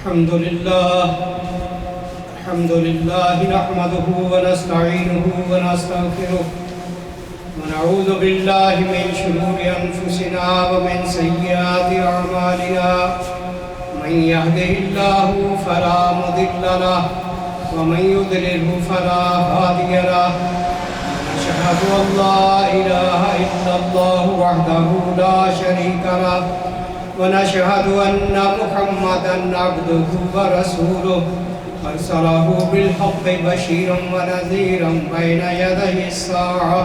الحمد لله نحمده ونستعينه ونستغفره ونعوذ بالله من شرور أنفسنا ومن سيئات أعمالنا من يهده الله فلا مضل له ومن يضلله فلا هادي له ونشهد أن لا إله إلا الله وحده لا شريك له ونشهد أن محمدًا عبده ورسوله أرسله بالحق بشيرا ونذيرا بين يدي الساعة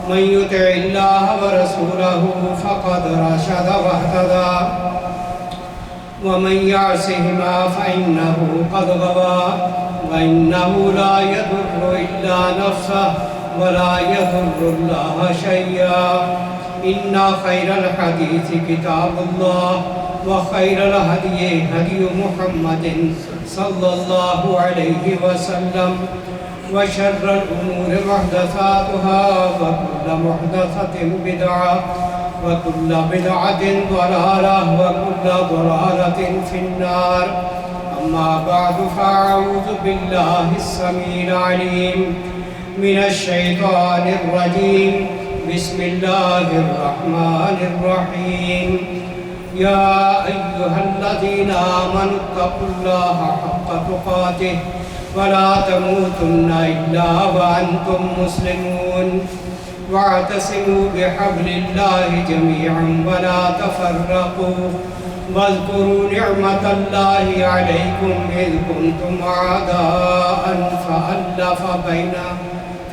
من يطع الله ورسوله فقد رشد واهتدى ومن يعصهما فإنه قد غوى وإنه لا يضر إلا نفسه ولا يضر الله شيئا إن خير الحديث كتاب الله وخير الهدي هدي محمد صلى الله عليه وسلم وشر الأمور محدثاتها وكل محدثة بدعة وكل بدعة ضلالة وكل ضلالة في النار أما بعد فأعوذ بالله السميع العليم من الشيطان الرجيم بسم الله الرحمن الرحيم يا أيها الذين آمنوا اتقوا الله حق تقاته ولا تموتن إلا وأنتم مسلمون واعتصموا بحبل الله جميعا ولا تفرقوا واذكروا نعمة الله عليكم إذ كنتم أعداء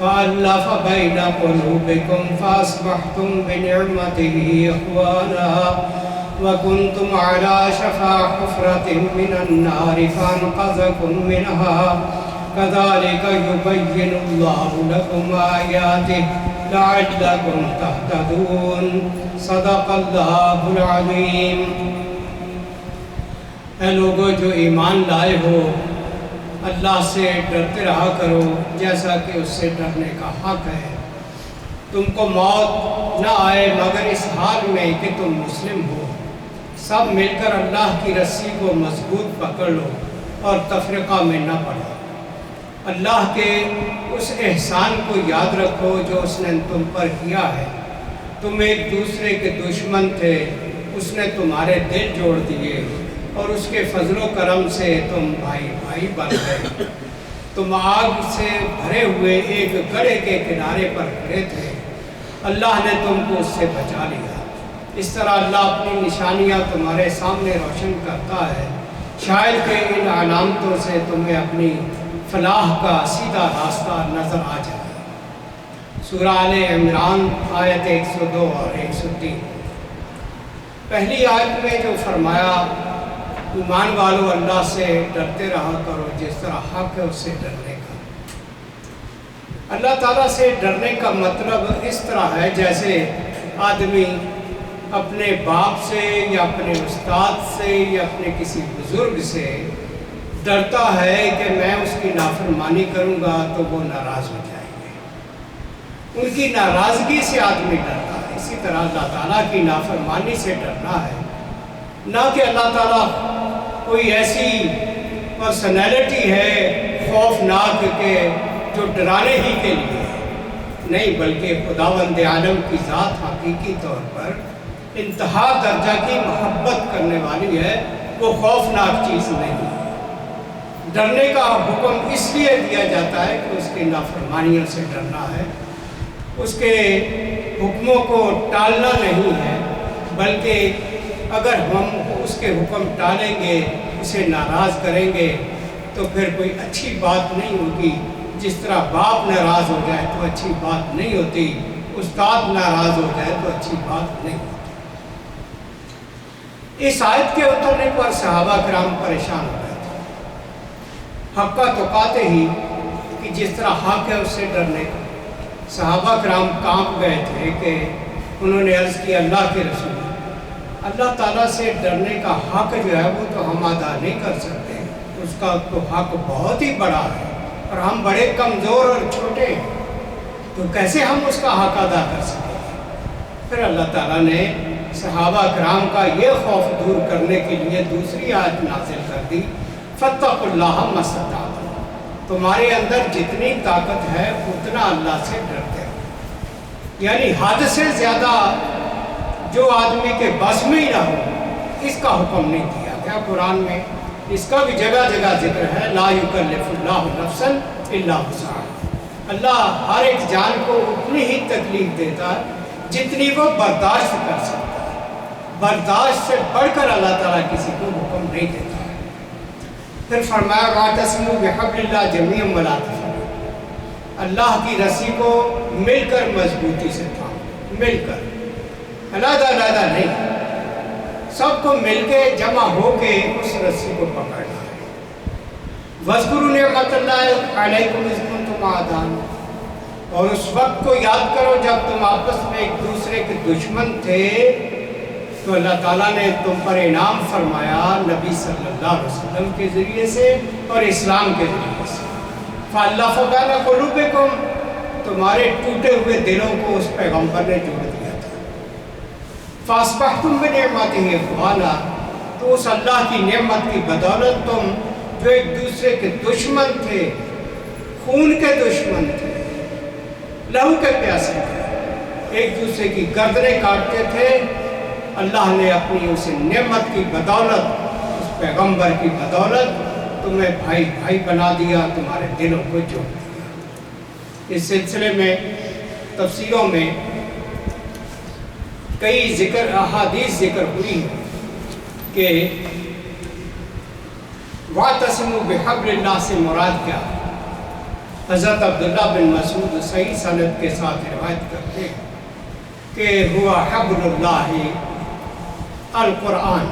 فألف بين قلوبكم فأصبحتم بنعمته إخوانا وكنتم على شفا حفرة من النار فأنقذكم منها كذلك يبين الله لكم آياته لعلكم تهتدون صدق الله العظيم۔ اے لوگو جو ایمان لائے ہو، اللہ سے ڈرتے رہا کرو جیسا کہ اس سے ڈرنے کا حق ہے۔ تم کو موت نہ آئے مگر اس حال میں کہ تم مسلم ہو۔ سب مل کر اللہ کی رسی کو مضبوط پکڑ لو اور تفرقہ میں نہ پڑو۔ اللہ کے اس احسان کو یاد رکھو جو اس نے تم پر کیا ہے۔ تم ایک دوسرے کے دشمن تھے، اس نے تمہارے دل جوڑ دیے اور اس کے فضل و کرم سے تم بھائی بھائی بن گئے۔ تم آگ سے بھرے ہوئے ایک گڑھے کے کنارے پر کھڑے تھے، اللہ نے تم کو اس سے بچا لیا۔ اس طرح اللہ اپنی نشانیاں تمہارے سامنے روشن کرتا ہے، شاید کہ ان علامتوں سے تمہیں اپنی فلاح کا سیدھا راستہ نظر آ جائے۔ سورہ آل عمران آیت 102 اور 103۔ پہلی آیت میں جو فرمایا ایمان والو اللہ سے ڈرتے رہا کرو جس طرح حق ہے اس سے ڈرنے کا۔ اللہ تعالیٰ سے ڈرنے کا مطلب اس طرح ہے جیسے آدمی اپنے باپ سے یا اپنے استاد سے یا اپنے کسی بزرگ سے ڈرتا ہے کہ میں اس کی نافرمانی کروں گا تو وہ ناراض ہو جائیں گے، ان کی ناراضگی سے آدمی ڈرتا ہے۔ اسی طرح اللہ تعالیٰ کی نافرمانی سے ڈرنا ہے، نہ کہ اللہ تعالیٰ کوئی ایسی پرسنالٹی ہے خوفناک کہ جو ڈرانے ہی کے لیے نہیں، بلکہ خداوند عالم کی ذات حقیقی طور پر انتہا درجہ کی محبت کرنے والی ہے، وہ خوفناک چیز نہیں۔ ڈرنے کا حکم اس لیے دیا جاتا ہے کہ اس کی نافرمانیوں سے ڈرنا ہے، اس کے حکموں کو ٹالنا نہیں ہے، بلکہ اگر ہم اس کے حکم ٹالیں گے، اسے ناراض کریں گے تو پھر کوئی اچھی بات نہیں ہوگی۔ جس طرح باپ ناراض ہو جائے تو اچھی بات نہیں ہوتی، استاد ناراض ہو جائے تو اچھی بات نہیں ہوتی۔ اس آیت کے اترنے پر صحابہ کرام پریشان ہو گئے تھے، حق کا توقاتے ہی کہ جس طرح حق ہے اس سے ڈرنے کا۔ صحابہ کرام کانپ گئے تھے کہ انہوں نے عرض کی اللہ کے رسول، اللہ تعالیٰ سے ڈرنے کا حق جو ہے وہ تو ہم ادا نہیں کر سکتے، اس کا تو حق بہت ہی بڑا ہے اور ہم بڑے کمزور اور چھوٹے ہیں، تو کیسے ہم اس کا حق ادا کر سکیں؟ پھر اللہ تعالیٰ نے صحابہ کرام کا یہ خوف دور کرنے کے لیے دوسری آیت نازل کر دی، فاتقوا اللہ ما استطعتم، تمہارے اندر جتنی طاقت ہے اتنا اللہ سے ڈرتے ہو، یعنی حد سے زیادہ جو آدمی کے بس میں ہی نہ ہو اس کا حکم نہیں دیا گیا قرآن میں۔ اس کا بھی جگہ جگہ ذکر ہے، لا یکلف اللہ نفسا الا وسعہا، اللہ ہر ایک جان کو اتنی ہی تکلیف دیتا ہے جتنی وہ برداشت کر سکتا ہے، برداشت سے بڑھ کر اللہ تعالیٰ کسی کو حکم نہیں دیتا ہے۔ پھر فرمایا واعتصموا بحبل اللہ جمیعا ولا تفرقوا، اللہ کی رسی کو مل کر مضبوطی سے تھامو، مل کر، علیحدہ علیحدہ نہیں، سب کو مل کے جمع ہو کے اس رسی کو پکڑنا ہے۔ وَاذْكُرُوا نِعْمَتَ اللَّهِ عَلَيْكُمْ إِذْ كُنْتُمْ أَعْدَاءً، اور اس وقت کو یاد کرو جب تم آپس میں ایک دوسرے کے دشمن تھے تو اللہ تعالیٰ نے تم پر انعام فرمایا نبی صلی اللہ علیہ وسلم کے ذریعے سے اور اسلام کے ذریعے سے۔ فَأَلَّفَ بَيْنَ قُلُوبِكُمْ، تمہارے ٹوٹے ہوئے دلوں کو اس پیغمبر نے جوڑ دیا تھا۔ فَأَصْبَحْتُمْ بِنِعْمَتِهِ إِخْوَانًا، تو اس اللہ کی نعمت کی بدولت تم جو ایک دوسرے کے دشمن تھے، خون کے دشمن تھے، لہو کے پیاسے تھے، ایک دوسرے کی گردنیں کاٹتے تھے، اللہ نے اپنی اس نعمت کی بدولت، اس پیغمبر کی بدولت تمہیں بھائی بھائی بنا دیا، تمہارے دلوں کو جوڑ دیا۔ اس سلسلے میں تفسیروں میں کئی احادیث ذکر ہوئی ہیں کہ واعتصموا بحبل اللہ سے مراد کیا ہے۔ حضرت عبداللہ بن مسعود صحیح سند کے ساتھ روایت کرتے ہیں کہ ہوا حبل اللہ القرآن،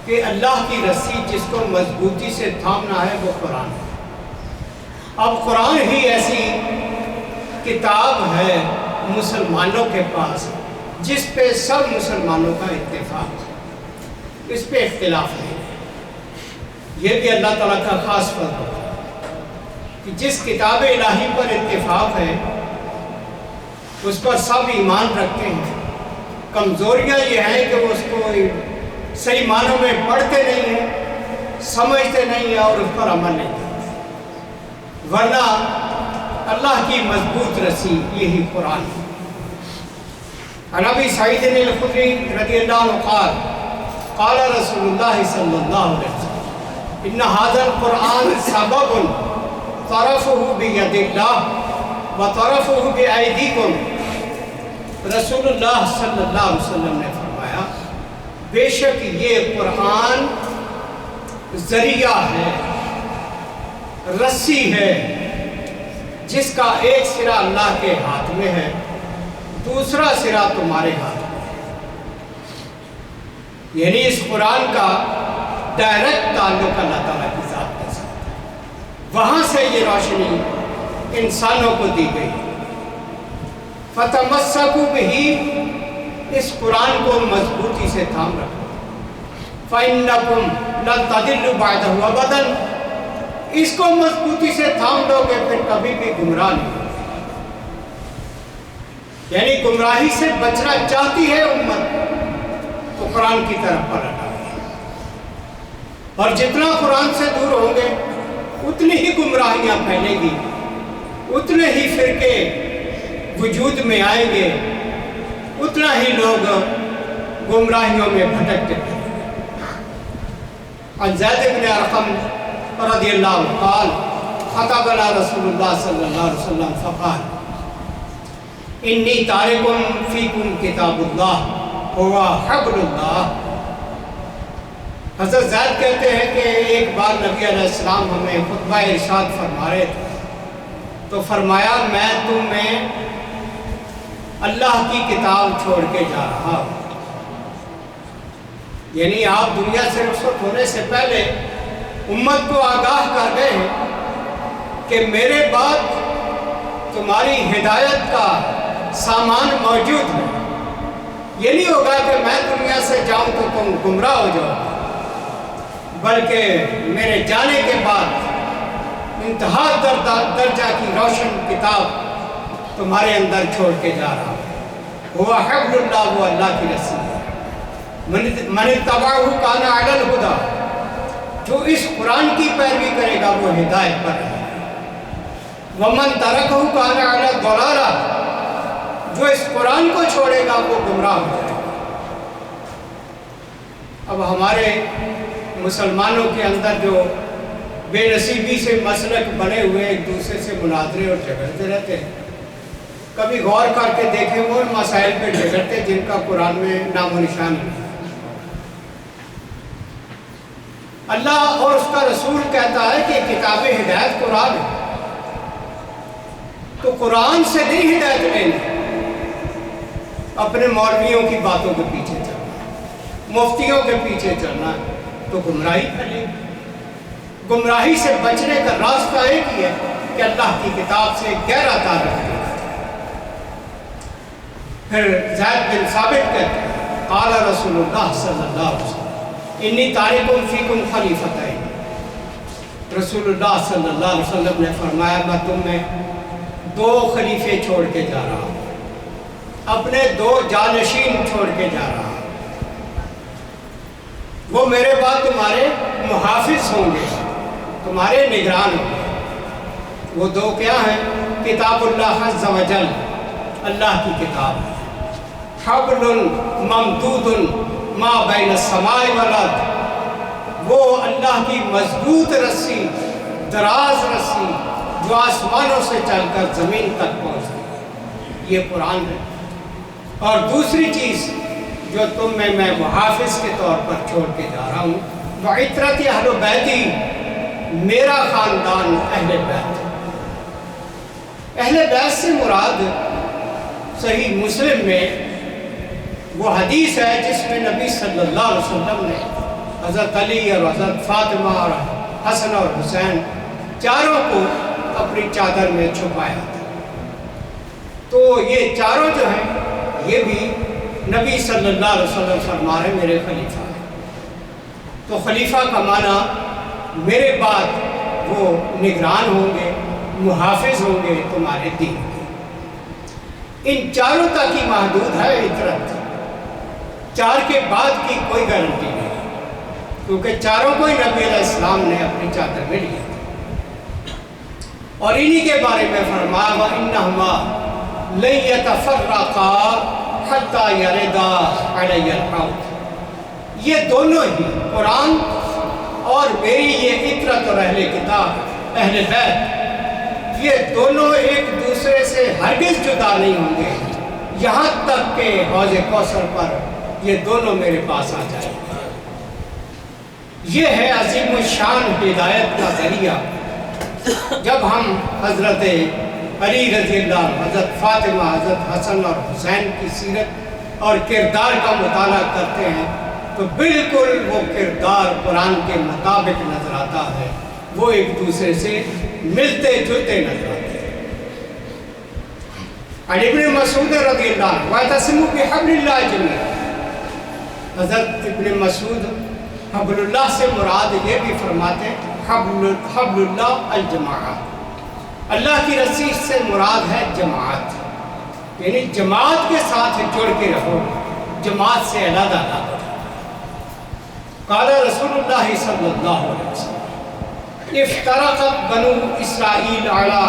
کہ اللہ کی رسی جس کو مضبوطی سے تھامنا ہے وہ قرآن ہے۔ اب قرآن ہی ایسی کتاب ہے مسلمانوں کے پاس جس پہ سب مسلمانوں کا اتفاق ہے، اس پہ اختلاف نہیں ہے۔ یہ بھی اللہ تعالیٰ کا خاص فضل ہے کہ جس کتاب الہی پر اتفاق ہے اس پر سب ایمان رکھتے ہیں۔ کمزوریاں یہ ہیں کہ وہ اس کو صحیح معنوں میں پڑھتے نہیں ہیں، سمجھتے نہیں ہیں اور اس پر عمل نہیں کرتے، ورنہ اللہ کی مضبوط رسی یہی قرآن ہے۔ عن ابی سعید الخدری رضی اللہ عنہ قال قال رسول اللہ صلی اللہ علیہ وسلم ان هذا القرآن سبب طرفه بید اللہ وطرفه بایدیکم، رسول اللہ صلی اللہ علیہ وسلم نے فرمایا بے شک یہ قرآن ذریعہ ہے، رسی ہے جس کا ایک سرا اللہ کے ہاتھ میں ہے، دوسرا سرا تمہارے ہاتھ میں ہے۔ یعنی اس قرآن کا ڈائریکٹ تعلق اللہ تعالیٰ کی ذات کے ساتھ ہے، وہاں سے یہ روشنی انسانوں کو دی گئی۔ فَتَمَسَّكُوا بِهِ، اس قرآن کو مضبوطی سے تھام رکھو۔ فَإِنَّكُمْ لَن تَضِلُّوا بَعْدَهُ أَبَدًا، اس کو مضبوطی سے تھام لو گے پھر کبھی بھی گمراہ نہیں ہوگے۔ یعنی گمراہی سے بچنا چاہتی ہے امت تو قرآن کی طرف پلٹ آئے، اور جتنا قرآن سے دور ہوں گے اتنی ہی گمراہیاں پھیلیں گی، اتنے ہی فرقے وجود میں آئیں گے، اتنا ہی لوگ گمراہیوں میں بھٹکتے ہیں۔ عن زید بن ارقم رضی اللہ عنہ قال خطبنا رسول اللہ صلی اللہ علیہ وسلم فقال انی تارکم فیکم کتاب اللہ ہوا حبل اللہ۔ حضرت زید کہتے ہیں کہ ایک بار نبی علیہ السلام ہمیں خطبہ ارشاد فرما رہے تھے تو فرمایا میں تمہیں اللہ کی کتاب چھوڑ کے جا رہا ہوں، یعنی آپ دنیا سے رخصت ہونے سے پہلے امت کو آگاہ کر گئے ہیں کہ میرے بعد تمہاری ہدایت کا سامان موجود ہے، یہ نہیں ہوگا کہ میں دنیا سے جاؤں تو تم گمراہ ہو جاؤ، بلکہ میرے جانے کے بعد انتہا درجہ کی روشن کتاب تمہارے اندر چھوڑ کے جا رہا ہوں۔ وہ حبل اللہ، وہ اللہ کی رسی۔ من اتبعہ کان علی الہدی، جو اس قرآن کی پیروی کرے گا وہ ہدایت پر ہے، ومن ترکہ کان علی الضلالہ، جو اس قرآن کو چھوڑے گا وہ گمراہ ہو جائے گا۔ اب ہمارے مسلمانوں کے اندر جو بے نصیبی سے مسلک بنے ہوئے ایک دوسرے سے مناظرے اور جھگڑتے رہتے ہیں، کبھی غور کر کے دیکھیں وہ مسائل پہ جھگڑتے جن کا قرآن میں نام و نشان نہیں۔ اللہ اور اس کا رسول کہتا ہے کہ کتاب ہدایت قرآن ہے، تو قرآن سے نہیں ہدایت لینی، اپنے مولویوں کی باتوں کے پیچھے چلنا، مفتیوں کے پیچھے چلنا تو گمراہی پھیلے گی۔ گمراہی سے بچنے کا راستہ ایک ہی ہے کہ اللہ کی کتاب سے گہرا تعلق ہے۔ پھر زید بن ثابت کہتے ہیں قال رسول اللہ صلی اللہ علیہ وسلم انی تارک فیکم خلیفتین، رسول اللہ صلی اللہ علیہ وسلم نے فرمایا میں تم میں 2 خلیفے چھوڑ کے جا رہا ہوں، اپنے 2 جانشین چھوڑ کے جا رہا ہوں، وہ میرے بعد تمہارے محافظ ہوں گے، تمہارے نگران ہوں گے۔ وہ 2 کیا ہیں؟ کتاب اللہ عز و جل، اللہ کی کتاب ہے، حبل ممدود ما بین السماء والارض، وہ اللہ کی مضبوط رسی، دراز رسی جو آسمانوں سے چل کر زمین تک پہنچتی ہے، یہ قرآن ہے۔ اور دوسری چیز جو تم میں محافظ کے طور پر چھوڑ کے جا رہا ہوں، وعطرت اہل بیتی، میرا خاندان اہل بیت۔ اہل بیت سے مراد صحیح مسلم میں وہ حدیث ہے جس میں نبی صلی اللہ علیہ وسلم نے حضرت علی اور حضرت فاطمہ اور حسن اور حسین چاروں کو اپنی چادر میں چھپایا تھا۔ تو یہ چاروں جو ہیں یہ بھی نبی صلی اللہ علیہ وسلم فرما رہے میرے خلیفہ ہیں۔ تو خلیفہ کا معنی میرے بعد وہ نگران ہوں گے، محافظ ہوں گے تمہارے دین کے۔ ان چاروں تک ہی محدود ہے عطرت، 4 کے بعد کی کوئی گارنٹی نہیں، کیونکہ چاروں کو ہی نبی علیہ السلام نے اپنی چادر میں لیا تھا۔ اور انہی کے بارے میں فرمایا وَإِنَّهُمَا لَن يَتَفَرَّقَا حَتَّى يَرِدَا عَلَيَّ الْحَوْض، یہ دونوں ہی قرآن اور میری یہ عطرت اور اہل کتاب اہل بیت، یہ دونوں ایک دوسرے سے ہرگز جدا نہیں ہوں گے یہاں تک کہ حوض کوثر پر یہ دونوں میرے پاس آ جائیں گے۔ یہ ہے عظیم الشان ہدایت کا ذریعہ۔ جب ہم حضرت علی رضی اللہ عنہ، حضرت فاطمہ، حضرت حسن اور حسین کی سیرت اور کردار کا مطالعہ کرتے ہیں تو بالکل وہ کردار قرآن کے مطابق نظر آتا ہے، وہ ایک دوسرے سے ملتے جلتے نظر آتے ہیں۔ عن ابن مسعود رضی اللہ عنہ وَاعْتَصِمُوا بِحَبْلِ اللَّهِ جَمِيعًا، حضرت ابن مسعود حبل اللہ سے مراد یہ بھی فرماتے ہیں حبل اللہ الجماعت، اللہ کی رسی سے مراد ہے جماعت، یعنی جماعت کے ساتھ جڑ کے رہو، جماعت سے علیحدہ نہ ہو۔ قال رسول اللہ صلی اللہ علیہ وسلم افترقت بنو اسرائیل علی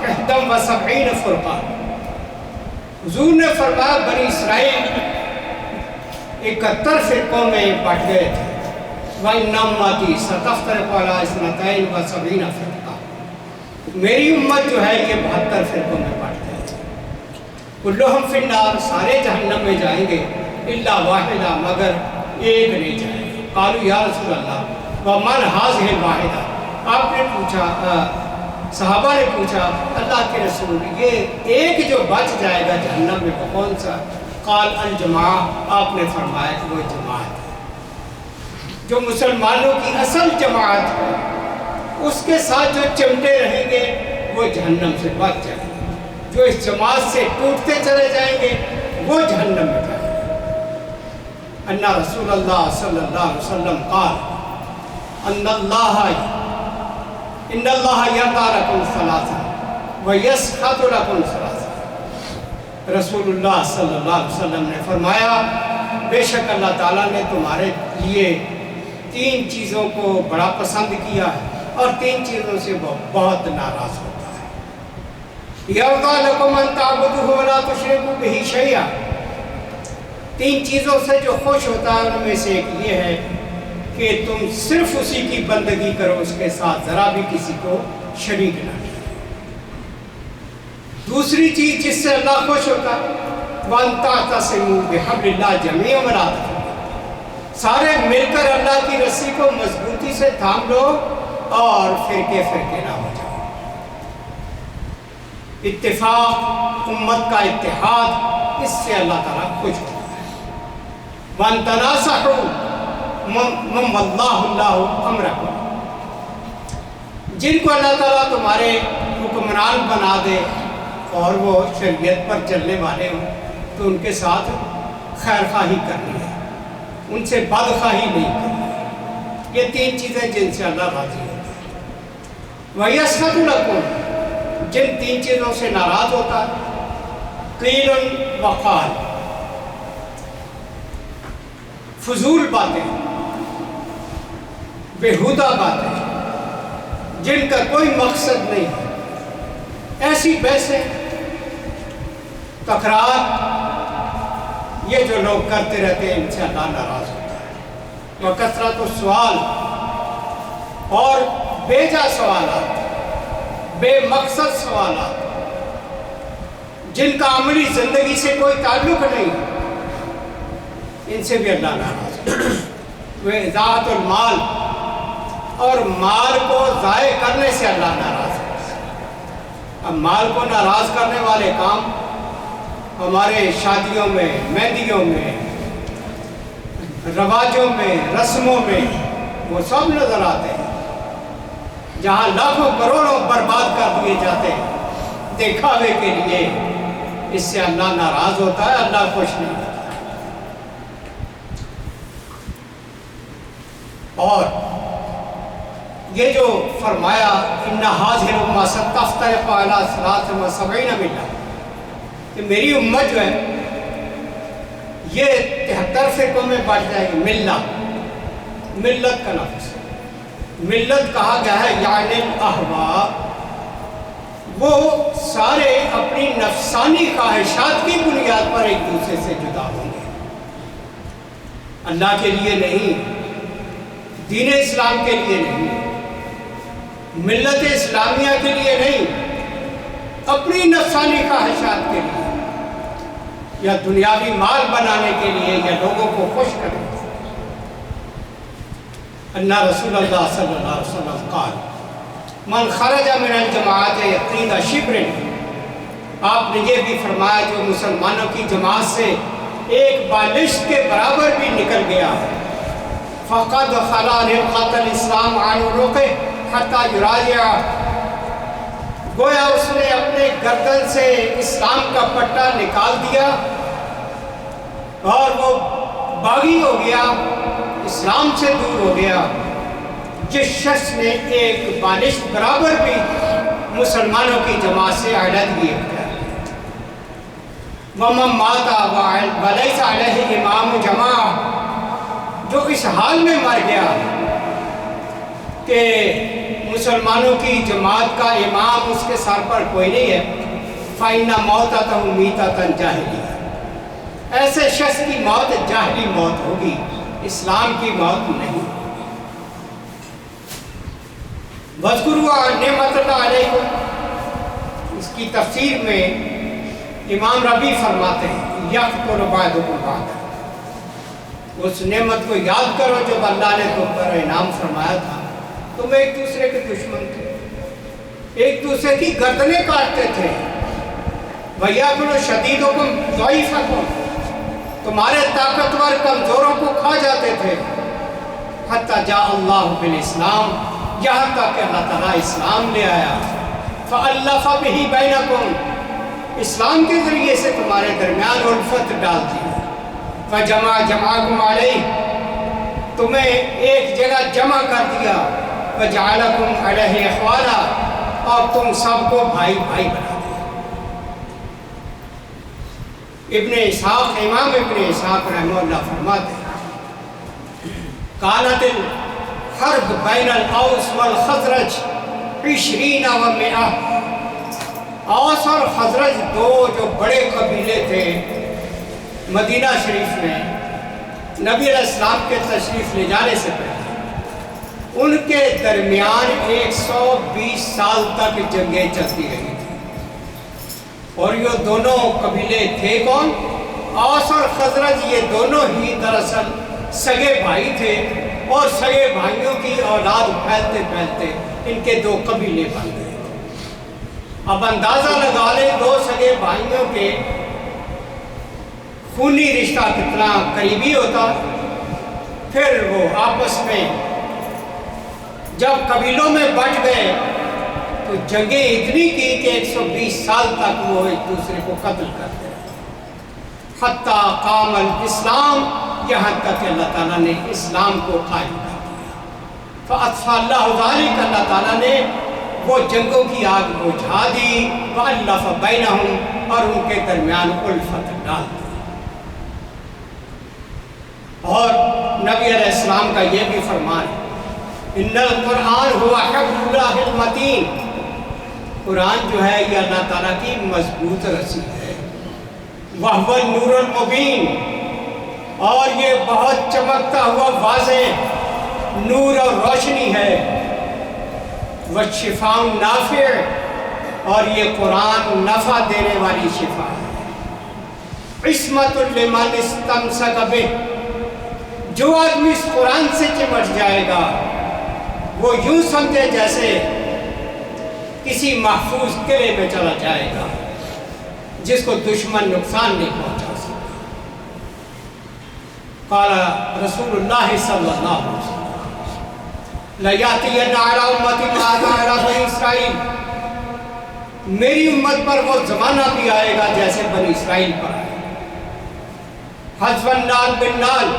71 فرقہ، حضور نے فرمایا بنی اسرائیل 71 فرقوں میں بٹ گئے تھے۔ وَإِنَّ أُمَّتِي سَتَفْتَرِقُ عَلَىٰ 72 فرقہ، میری امت جو ہے یہ 72 فرقوں میں بٹ گئے تھے۔ كُلُّهُمْ فِي النَّارِ، سارے جہنم میں جائیں گے، إِلَّا وَاحِدًا، مگر ایک نہیں جائیں گے۔ قالوا یا رسول اللہ وَمَنْ هَٰذِهِ الْوَاحِدَةُ، آپ نے پوچھا، صحابہ نے پوچھا اللہ کے رسول یہ ایک جو بچ جائے گا جہنم میں وہ کون سا؟ قال الجماعہ، آپ نے فرمایا کہ وہ جماعت ہے، جو مسلمانوں کی اصل جماعت ہے، اس کے ساتھ جو چمٹے رہیں گے وہ جہنم سے بچ جائیں گے، جو اس جماعت سے ٹوٹتے چلے جائیں گے وہ جہنم میں جائیں گے۔ ان رسول اللہ صلی اللہ علیہ وسلم قال ان اللہ یرضی لکم ثلاثا ویسخط لکم ثلاثا، رسول اللہ صلی اللہ علیہ وسلم نے فرمایا بے شک اللہ تعالیٰ نے تمہارے لیے 3 چیزوں کو بڑا پسند کیا ہے اور 3 چیزوں سے وہ بہت ناراض ہوتا ہے۔ یرضیٰ لکم ان تعبدوہ ولا تشرکوا بہ شیئا، 3 چیزوں سے جو خوش ہوتا ہے ان میں سے ایک یہ ہے کہ تم صرف اسی کی بندگی کرو، اس کے ساتھ ذرا بھی کسی کو شریک نہ کرو۔ دوسری چیز جس سے اللہ خوش ہوتا ہے وَأَن تَعْتَصِمُوا بِحَبْلِ اللَّهِ جَمِيعًا وَلَا تَفَرَّقُوا، سارے مل کر اللہ کی رسی کو مضبوطی سے تھام لو اور فرقے فرقے نہ ہو جاؤ۔ اتفاق، امت کا اتحاد، اس سے اللہ تعالیٰ خوش ہوتا ہے۔ وَأَن تَنَاصَحُوا مَن وَلَّاهُ اللَّهُ أَمْرَكُمْ، جن کو اللہ تعالیٰ تمہارے حکمران بنا دے اور وہ شریعت پر چلنے والے ہوں تو ان کے ساتھ خیر خواہی کرنی ہے، ان سے بد خواہی نہیں کرنی۔ یہ 3 چیزیں جن سے اللہ راضی ہوتا ہے۔ وَيَسْخَطُ لَكُمْ، جن 3 چیزوں سے ناراض ہوتا ہے، قِيلٌ وَقَالٌ، فضول باتیں، بےہودہ باتیں جن کا کوئی مقصد نہیں ہے، ایسی بحثیں، تکرار، یہ جو لوگ کرتے رہتے ہیں ان سے اللہ ناراض ہوتا ہے۔ وَكَثْرَةُ السُّؤَالِ، اور بیجا سوالات، بے مقصد سوالات جن کا عملی زندگی سے کوئی تعلق نہیں، ان سے بھی اللہ ناراض ہوتا ہے۔ وَإِضَاعَةُ الْمَالِ، اور مال کو ضائع کرنے سے اللہ ناراض ہوتا ہے۔ اب مال کو ناراض کرنے والے کام ہمارے شادیوں میں، مہندیوں میں، رواجوں میں، رسموں میں وہ سب نظر آتے ہیں، جہاں لاکھوں کروڑوں برباد کر دیے جاتے ہیں دکھاوے کے لیے۔ اس سے اللہ ناراض ہوتا ہے، اللہ خوش نہیں ہوتا۔ اور یہ جو فرمایا اِنَّ هَٰذِهِ الْأُمَّةَ سَتَفْتَرِقُ عَلَىٰ 73 مِلَّةً، کہ میری امت جو ہے یہ 73 فرقوں میں بانٹ جائے گی۔ ملت کا لفظ ملت کہا گیا ہے، یعنی الاحوا، وہ سارے اپنی نفسانی خواہشات کی بنیاد پر ایک دوسرے سے جدا ہوں گے، اللہ کے لیے نہیں، دین اسلام کے لیے نہیں، ملت اسلامیہ کے لیے نہیں، اپنی نفسانی خواہشات کے لیے، یا دنیاوی مال بنانے کے لیے، یا لوگوں کو خوش کرنے کے لیے۔ ان رسول اللہ صلی اللہ علیہ وسلم قال من خرج من الجماعت یقین شبر، آپ نے یہ بھی فرمایا جو مسلمانوں کی جماعت سے ایک بالشت کے برابر بھی نکل گیا، فقد خلا رقۃ الاسلام عن عنقہ حتی یراجع، گویا اس نے اپنے گردن سے اسلام کا پٹا نکال دیا اور وہ باغی ہو گیا، اسلام سے دور ہو گیا۔ جس شخص نے ایک بالشت برابر بھی مسلمانوں کی جماعت سے علیحدگی اختیار کی۔ وَمَن مَاتَ وَلَيْسَ عَلَيْهِ امام جماعہ، جو اس حال میں مر گیا کہ مسلمانوں کی جماعت کا امام اس کے سر پر کوئی نہیں ہے، فَإِنَّ مَوْتَتَهُ مِيتَةً جاہلیہ، ایسے شخص کی موت جاہلی موت ہوگی، اسلام کی موت نہیں۔ وَاذْكُرُوا نِعْمَتَ اللَّهِ عَلَيْكُمْ، اس کی تفسیر میں امام ربیع فرماتے ہیں یقتل بعضکم بعضا، اس نعمت کو یاد کرو جب اللہ نے تم پر انعام فرمایا تھا، تم ایک دوسرے کے دشمن تھے، ایک دوسرے کی گردنیں کاٹتے تھے۔ وَيَأْكُلُ شَدِيدُكُمْ ضَعِيفَكُمْ، تمہارے طاقتور کمزوروں کو کھا جاتے تھے۔ حَتَّى جَاءَ اللَّهُ بِالْإِسْلَامِ، یہاں تک کہ اللہ تعالیٰ اسلام لے آیا۔ فَأَلَّفَ بِهِ بَيْنَكُمْ، اسلام کے ذریعے سے تمہارے درمیان الفت ڈال دی۔ فَجَمَعَ جَمْعَكُمْ عَلَيْهِ، تمہیں ایک جگہ جمع کر دیا۔ وَجَعَلَكُمْ عَلَيْهِ إِخْوَانًا، اور تم سب کو بھائی بھائی بنا دیا۔ ابن اسحاق امام ابن اسحاق رحمہ اللہ فرماتے ہیں کانت الحرب بین الاوس والخزرج 20 و 100. اوس اور خزرج دو جو بڑے قبیلے تھے مدینہ شریف میں نبی علیہ السلام کے تشریف لے جانے سے پہلے، ان کے درمیان 120 سال تک جنگیں چلتی رہی تھی. اور یہ دونوں قبیلے تھے کون؟ اوس اور خزرج. یہ دونوں ہی دراصل سگے بھائی تھے، اور سگے بھائیوں کی اولاد پھیلتے پھیلتے ان کے دو قبیلے بن گئے. اب اندازہ لگا لیں دو سگے بھائیوں کے خونی رشتہ کتنا قریبی ہوتا. پھر وہ آپس میں جب قبیلوں میں بٹ گئے تو جنگیں اتنی کی کہ 120 سال تک وہ ایک دوسرے کو قتل کرتے رہے. حتیٰ قام الاسلام، یہاں تک کہ اللہ تعالیٰ نے اسلام کو قائم کر دیا. فَأَطْفَأَ اللَّهُ ذَلِكَ، اللہ تعالیٰ نے وہ جنگوں کی آگ بجھا دی. وَأَلَّفَ بَيْنَهُمْ، اور ان کے درمیان الفت ڈال دی. اور نبی علیہ السلام کا یہ بھی فرمان ہے ان القرآن هو حبل اللہ المتین، قرآن جو ہے یہ اللہ تعالیٰ کی مضبوط رسی ہے. وَهُوَ النُّورُ الْمُبِينُ، اور یہ بہت چمکتا ہوا واضح نور اور روشنی ہے. وَالشِّفَاءُ النَّافِعُ، اور یہ قرآن نفع دینے والی شفا ہے. عِصْمَةٌ لِمَنِ اسْتَمْسَكَ بِهِ، جو آدمی اس قرآن سے چمٹ جائے گا وہ یوں سمجھے جیسے کسی محفوظ قلعے میں چلا جائے گا جس کو دشمن نقصان نہیں پہنچا سکتا. قال رسول اللہ صلی اللہ علیہ وسلم لَيَأْتِيَنَّ عَلَىٰ أُمَّتِي مَا أَتَىٰ عَلَىٰ بَنِي إِسْرَائِيلَ، میری امت پر وہ زمانہ بھی آئے گا جیسے بنی اسرائیل پر آئے. حَذْفَ النَّعْلِ بِالنَّعْلِ،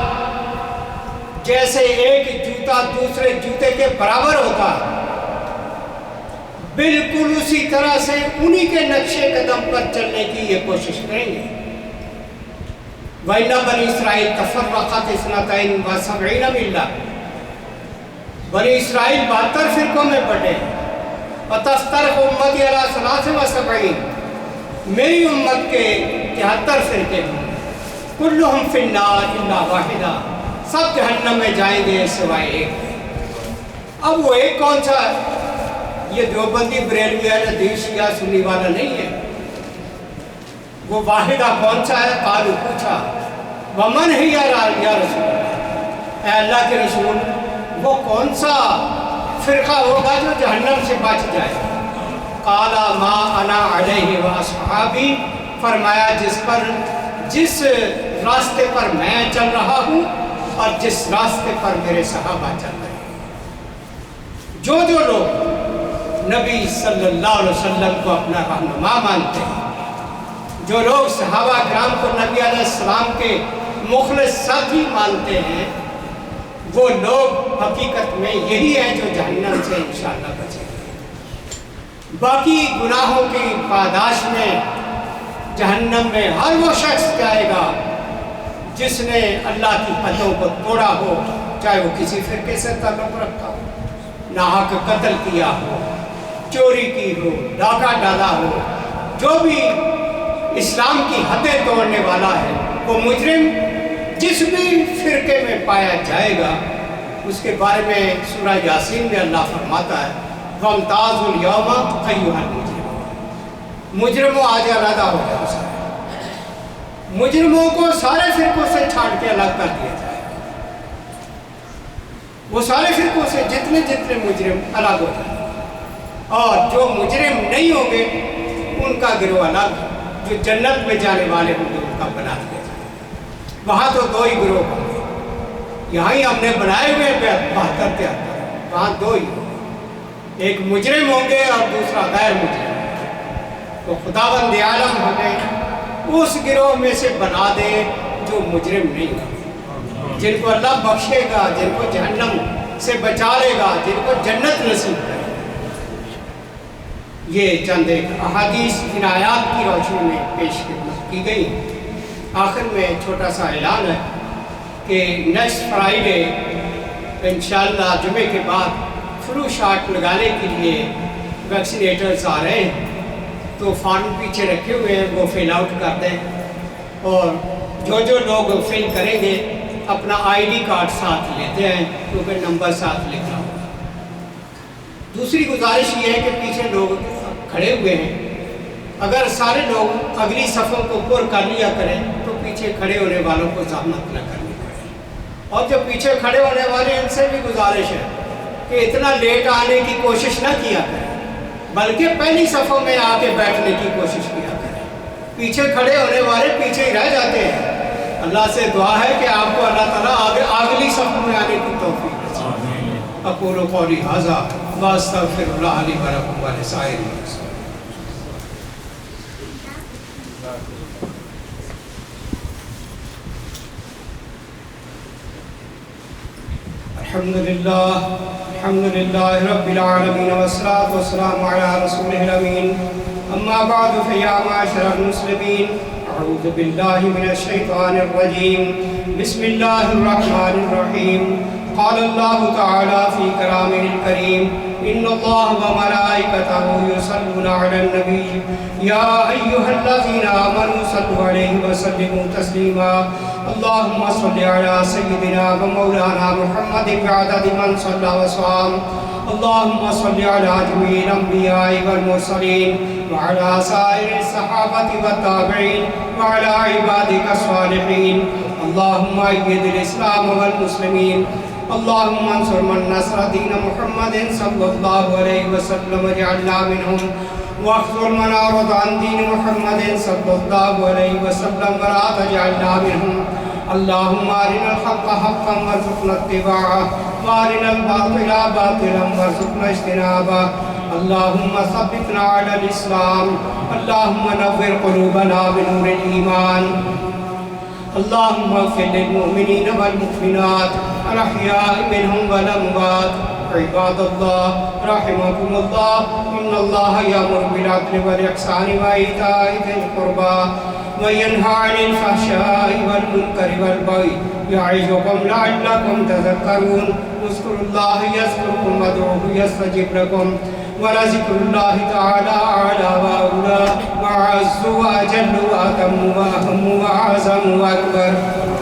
جیسے ایک جوتا دوسرے جوتے کے برابر ہوتا ہے، بالکل اسی طرح سے انہی کے نقشے قدم پر چلنے کی یہ کوشش کریں گے. وَإِنَّ بَنِي إِسْرَائِيلَ تَفَرَّقَتْ اثْنَتَيْنِ وَسَبْعِينَ مِلَّةً، بنی اسرائیل 72 فرقوں میں بٹے. وَتَفْتَرِقُ أُمَّتِي عَلَىٰ 73، میری امت کے 73 فرقے ہیں. كُلُّهُمْ فِي النَّارِ إِلَّا وَاحِدًا، سب جہنم میں جائیں گے سوائے ایک. اب وہ ایک کون سا ہے؟ یہ دیوبندی بریلوی اہل حدیث شیعہ سنی والا نہیں ہے. وہ واحدہ کون سا ہے؟ قالوا، پوچھا ومن ہی یا رسول اللہ، اے اللہ کے رسول وہ کون سا فرقہ ہوگا جو جہنم سے بچ جائے؟ قال ما انا علیہ واصحابی، فرمایا جس راستے پر میں چل رہا ہوں اور جس راستے پر میرے صحابہ چل رہے ہیں. جو لوگ نبی صلی اللہ علیہ وسلم کو اپنا رہنما مانتے ہیں، جو لوگ صحابہ کرام کو نبی علیہ السلام کے مخلص ساتھی مانتے ہیں، وہ لوگ حقیقت میں یہی ہیں جو جہنم سے انشاءاللہ بچیں گے. باقی گناہوں کی پاداش میں جہنم میں ہر وہ شخص جائے گا جس نے اللہ کی حدوں کو توڑا ہو، چاہے وہ کسی فرقے سے تعلق رکھتا ہو، ناحق قتل کیا ہو، چوری کی ہو، ڈاکہ ڈالا ہو. جو بھی اسلام کی حدیں توڑنے والا ہے وہ مجرم جس بھی فرقے میں پایا جائے گا. اس کے بارے میں سورہ یاسین میں اللہ فرماتا ہے وَامْتَازُوا الْيَوْمَ أَيُّهَا الْمُجْرِمُونَ، مجرموں آج علیحدہ ہو جاؤ. سارے مجرموں کو سارے فرقوں سے چھاڑ کے الگ کر دیا جائے. وہ سارے فرقوں سے جتنے مجرم الگ ہو جائیں، اور جو مجرم نہیں ہوں گے ان کا گروہ الگ، جو جنت میں جانے والے ہوں گے ان کا بنا دیا جائے. وہاں تو دو ہی گروہ ہوں گے. یہاں ہی ہم نے بنائے ہوئے 72-73، وہاں دو ہی ہوں گے، ایک مجرم ہوں گے اور دوسرا غیر مجرم. تو خداوند عالم ہمیں اس گروہ میں سے بنا دے جو مجرم نہیں ہوں، جن کو اللہ بخشے گا، جن کو جہنم سے بچا لے گا، جن کو جنت نصیب کرے. یہ چند ایک احادیث ان آیات کی روشنی میں پیش کی گئی. آخر میں چھوٹا سا اعلان ہے کہ نیکسٹ فرائیڈے انشاءاللہ جمعے کے بعد فلو شاٹ لگانے کے لیے ویکسینیٹرز آ رہے ہیں، تو فارم پیچھے رکھے ہوئے ہیں، وہ فل آؤٹ کر دیں، اور جو لوگ فل کریں گے اپنا آئی ڈی کارڈ ساتھ لیتے ہیں کیونکہ نمبر ساتھ لکھنا ہوگا۔ دوسری گزارش یہ ہے کہ پیچھے لوگ کھڑے ہوئے ہیں، اگر سارے لوگ اگلی صفوں کو پر کر لیا کریں تو پیچھے کھڑے ہونے والوں کو زحمت نہ کرنی پڑے، اور جو پیچھے کھڑے ہونے والے ہیں ان سے بھی گزارش ہے کہ اتنا لیٹ آنے کی کوشش نہ کیا کریں، بلکہ پہلی صفوں میں آ کے بیٹھنے کی کوشش کیا کریں۔ پیچھے کھڑے ہونے والے پیچھے ہی رہ جاتے ہیں۔ اللہ سے دعا ہے کہ آپ کو اللہ تعالیٰ اگلی صفوں میں آنے کی توفیق دے۔ اقول قولی ھذا واستغفر اللہ لی ولکم ولسائر المسلمین۔ الحمد للہ رب العالمین والصلاة والسلام علی رسولہ الامین، اما بعد فیا معاشر المسلمین، اعوذ باللہ من الشیطان الرجیم، بسم اللہ الرحمن الرحیم۔ قال اللہ تعالی فی کلامہ الکریم، ان اللہ وملائکتہ یصلون علی النبی یا ایہا الذین آمنوا صلوا علیہ وسلموا تسلیما۔ اللہم صل علی سیدنا و مولانا محمد بعدد من صلی وصام۔ اللہم صل علی جمیع الانبیاء والمرسلین وعلی سائر الصحابة والتابعین وعلی عبادک الصالحین۔ اللہم اید الاسلام والمسلمین۔ اللہم انصر من نصر دین محمد صلی اللہ علیہ وسلم واجعلنا منہم، واخذل من اعرض عن دین محمد صلی اللہ علیہ وسلم ولا تجعلنا منہم۔ اللہم ارنا الحق حقا وارزقنا اتباعہ، وارنا الباطل باطلا وارزقنا اجتنابہ۔ اللہم ثبتنا علی الاسلام، اللہم نور قلوبنا بنور الایمان۔ اللہم اغفر للمؤمنین والمؤمنات الاحیاء منہم والاموات۔ عباد اللہ رحمکم اللہ، ان اللہ یامر بالعدل والاحسان وایتاء ذی القربی وینہی عن الفحشاء والمنکر والبغی یعظکم لعلکم تذکرون۔ اذکروا اللہ یذکرکم وادعوہ یستجب لکم، ولذکر اللہ تعالی اعلی واولی واعز واجل واتم واہم واعظم واکبر۔